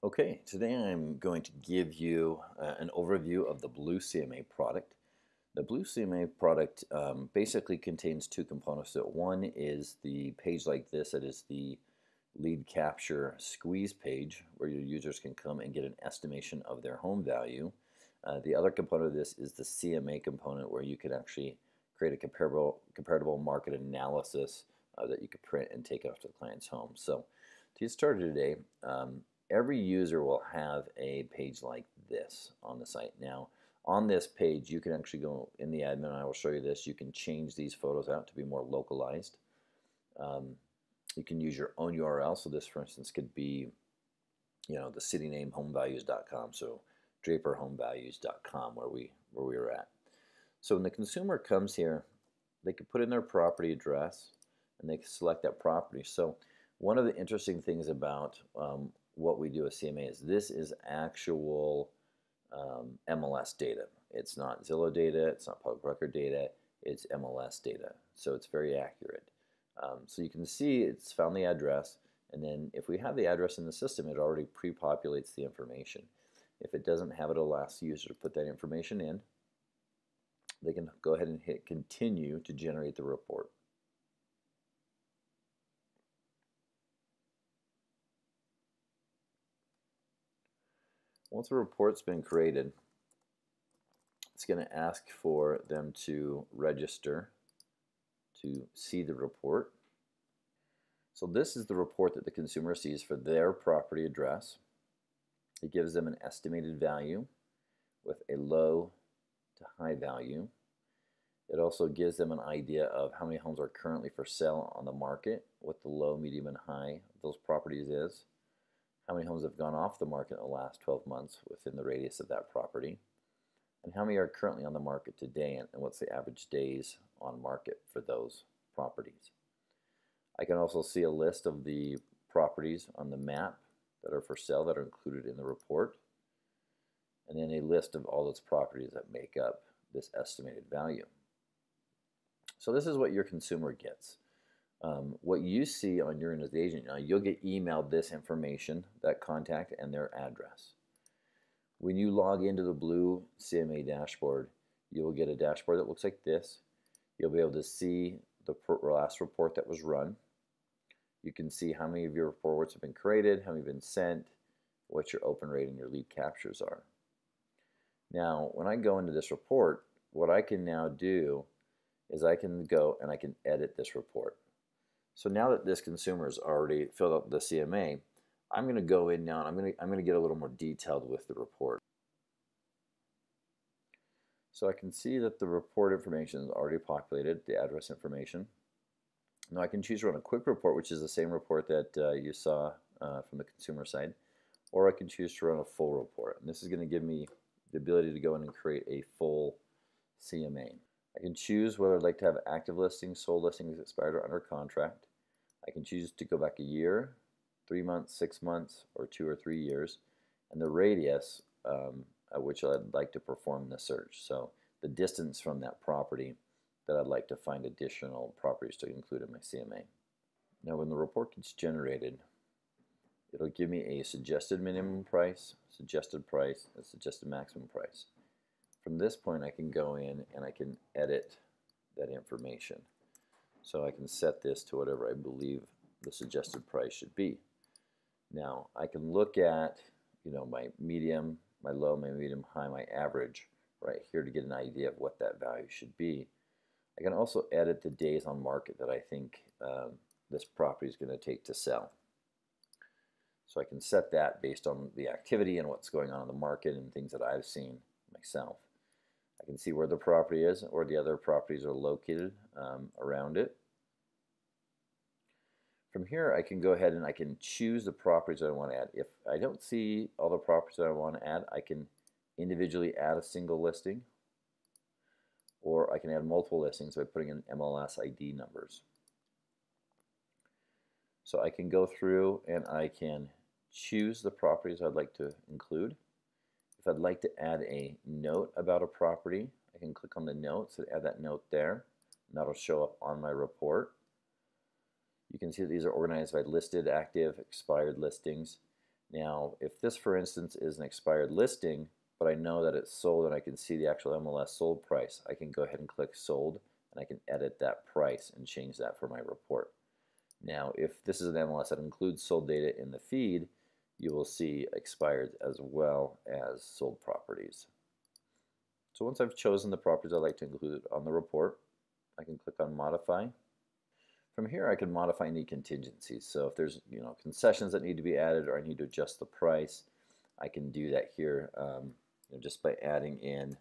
Okay, today I'm going to give you an overview of the bluecma product. The bluecma product basically contains two components. So one is the page like this, that is the lead capture squeeze page where your users can come and get an estimation of their home value. The other component of this is the CMA component where you can actually create a comparable market analysis that you could print and take off to the client's home. So to get started today, every user will have a page like this on the site. Now, on this page, you can actually go in the admin. I will show you this. You can change these photos out to be more localized. You can use your own URL. So this, for instance, could be, the city name homevalues.com. So draperhomevalues.com where we were at. So when the consumer comes here, they can put in their property address and they can select that property. So one of the interesting things about what we do at CMA is this is actual MLS data. It's not Zillow data, it's not public record data, it's MLS data. So it's very accurate. So you can see it's found the address, and then if we have the address in the system, it already pre-populates the information. If it doesn't have it, it'll ask the user to put that information in. They can go ahead and hit continue to generate the report. Once the report's been created, it's going to ask for them to register to see the report. So this is the report that the consumer sees for their property address. It gives them an estimated value with a low to high value. It also gives them an idea of how many homes are currently for sale on the market, what the low, medium, and high of those properties is, how many homes have gone off the market in the last 12 months within the radius of that property, and how many are currently on the market today, and what's the average days on market for those properties. I can also see a list of the properties on the map that are for sale that are included in the report, and then a list of all those properties that make up this estimated value. So this is what your consumer gets. What you see on your end as the agent, you'll get emailed this information, that contact and their address. When you log into the bluecma dashboard, you will get a dashboard that looks like this. You'll be able to see the last report that was run. You can see how many of your reports have been created, how many have been sent, what your open rate and your lead captures are. Now, when I go into this report, what I can now do is I can go and I can edit this report. So now that this consumer has already filled out the CMA, I'm going to go in now and I'm going to get a little more detailed with the report. So I can see that the report information is already populated, the address information. Now I can choose to run a quick report, which is the same report that you saw from the consumer side, or I can choose to run a full report. And this is going to give me the ability to go in and create a full CMA. I can choose whether I'd like to have active listings, sold listings, expired, or under contract. I can choose to go back a year, 3 months, 6 months, or 2 or 3 years, and the radius at which I'd like to perform the search. So the distance from that property that I'd like to find additional properties to include in my CMA. Now when the report gets generated, it'll give me a suggested minimum price, suggested price, and suggested maximum price. From this point, I can go in and I can edit that information. So I can set this to whatever I believe the suggested price should be. Now, I can look at, my medium, my low, my medium, high, my average right here to get an idea of what that value should be. I can also edit the days on market that I think this property is going to take to sell. So I can set that based on the activity and what's going on in the market and things that I've seen myself. I can see where the property is or the other properties are located around it. From here, I can go ahead and I can choose the properties that I want to add. If I don't see all the properties that I want to add, I can individually add a single listing, or I can add multiple listings by putting in MLS ID numbers. So I can go through and I can choose the properties I'd like to include. If I'd like to add a note about a property, I can click on the notes and add that note there, and that'll show up on my report. You can see that these are organized by listed, active, expired listings. Now, if this, for instance, is an expired listing, but I know that it's sold and I can see the actual MLS sold price, I can go ahead and click sold and I can edit that price and change that for my report. Now, if this is an MLS that includes sold data in the feed, you will see expired as well as sold properties. So once I've chosen the properties I'd like to include on the report, I can click on modify. From here I can modify any contingencies. So if there's concessions that need to be added or I need to adjust the price, I can do that here just by adding in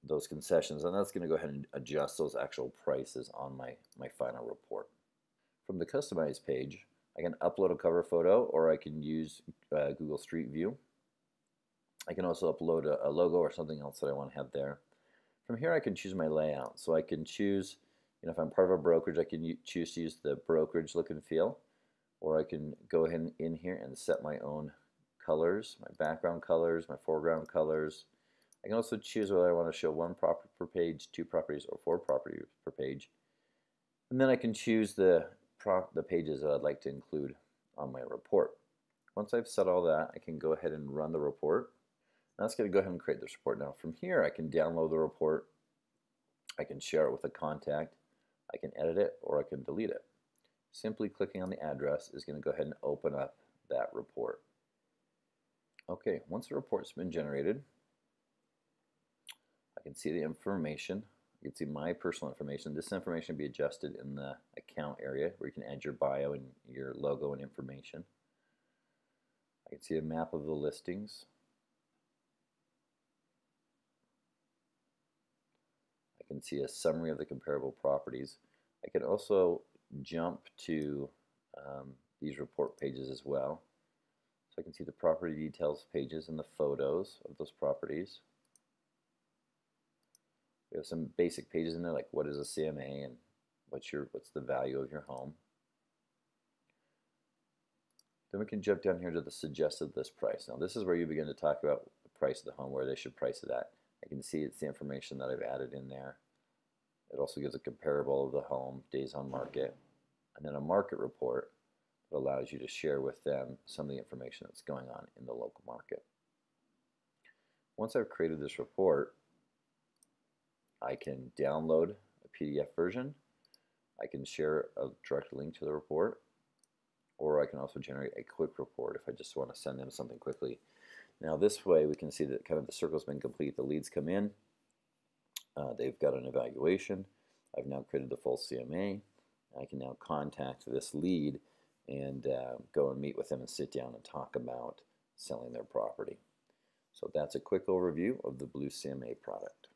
those concessions, and that's going to go ahead and adjust those actual prices on my final report. From the Customize page, I can upload a cover photo or I can use Google Street View. I can also upload a logo or something else that I want to have there. From here I can choose my layout. So I can choose, if I'm part of a brokerage, I can choose to use the brokerage look and feel, or I can go ahead in here and set my own colors, my background colors, my foreground colors. I can also choose whether I want to show one property per page, 2 properties, or 4 properties per page. And then I can choose the pages that I'd like to include on my report. Once I've set all that, I can go ahead and run the report. Now it's going to go ahead and create this report. Now from here I can download the report, I can share it with a contact, I can edit it, or I can delete it. Simply clicking on the address is going to go ahead and open up that report. Okay, once the report's been generated, I can see the information. You can see my personal information. This information will be adjusted in the account area where you can add your bio and your logo and information. I can see a map of the listings. I can see a summary of the comparable properties. I can also jump to these report pages as well. So I can see the property details pages and the photos of those properties. We have some basic pages in there like what is a CMA and what's the value of your home. Then we can jump down here to the suggested list price. Now this is where you begin to talk about the price of the home, where they should price it at. I can see it's the information that I've added in there. It also gives a comparable of the home, days on market, and then a market report that allows you to share with them some of the information that's going on in the local market. Once I've created this report, I can download a PDF version, I can share a direct link to the report, or I can also generate a quick report if I just want to send them something quickly. Now this way we can see that kind of the circle's been complete. The leads come in, they've got an evaluation, I've now created the full CMA, I can now contact this lead and go and meet with them and sit down and talk about selling their property. So that's a quick overview of the bluecma product.